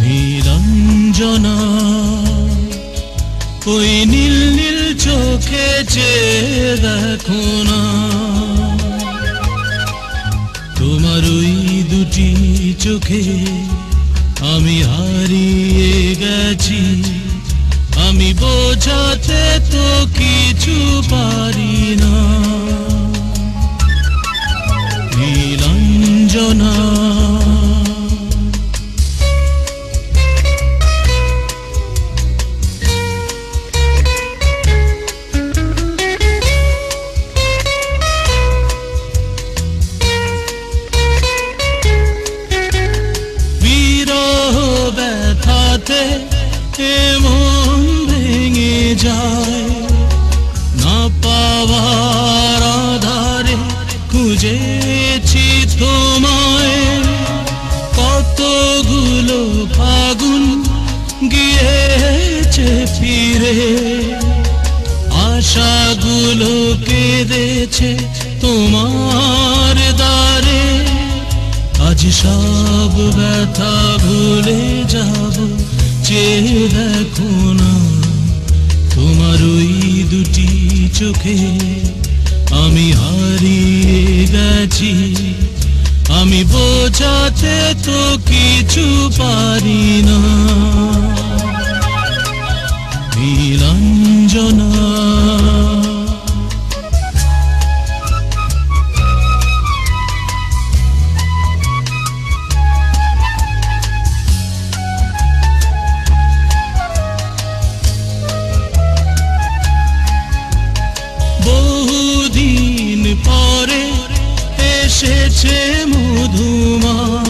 নীলাঞ্জনা ওই নীল নীল চোখে চেয়ে দেখো না, তোমার ওই দুটি চোখে আমি হারিয়ে গেছি। আমি বোঝাতে তো কিছু পারি না। নীলাঞ্জনা মন ভেঙে যায়, না পাওয়ার আধারে খুঁজেছি তোমায়। কতগুলো ফাগুন গিয়েছে ফিরে, আশাগুলো কেঁদেছে তোমার দ্বারে। আজ সব ব্যথা ভুলে যাব, চেয়ে দেখো না, তোমার ওই দুটি চোখে আমি হারিয়ে গেছি। আমি বোঝাতে তো কিছু পারি না। নীলাঞ্জনা বহুদিন পরে এসেছে মধুমাস,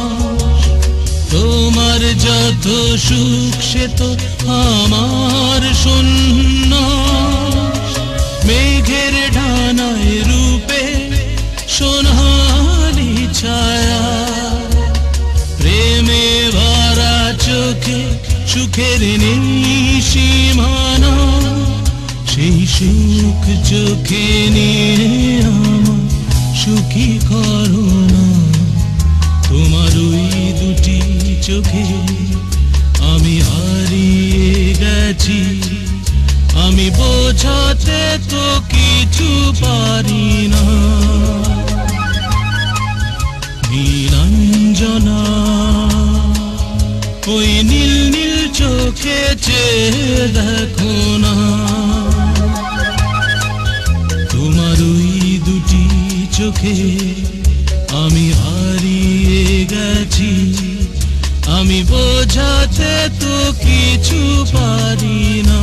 তোমার যত সুখ সে তো আমার শূন্য। মেঘের ডানায় রূপে সোনালি ছায়া, প্রেমে ভরা চোখে সুখের নেই সীমানা। সেই সুখ চোখে নিয়ে আমার সুখী করো না, তোমার ওই দুটি চোখে আমি হারিয়ে গেছি। আমি বোঝাতে তো কিছু পারি না। নীলাঞ্জনা ওই নীল নীল চোখে চেয়ে দেখো না, তোমার ওই দুটি চোখে আমি হারিয়ে গেছি। আমি বোঝাতে তো কিছু পারি না।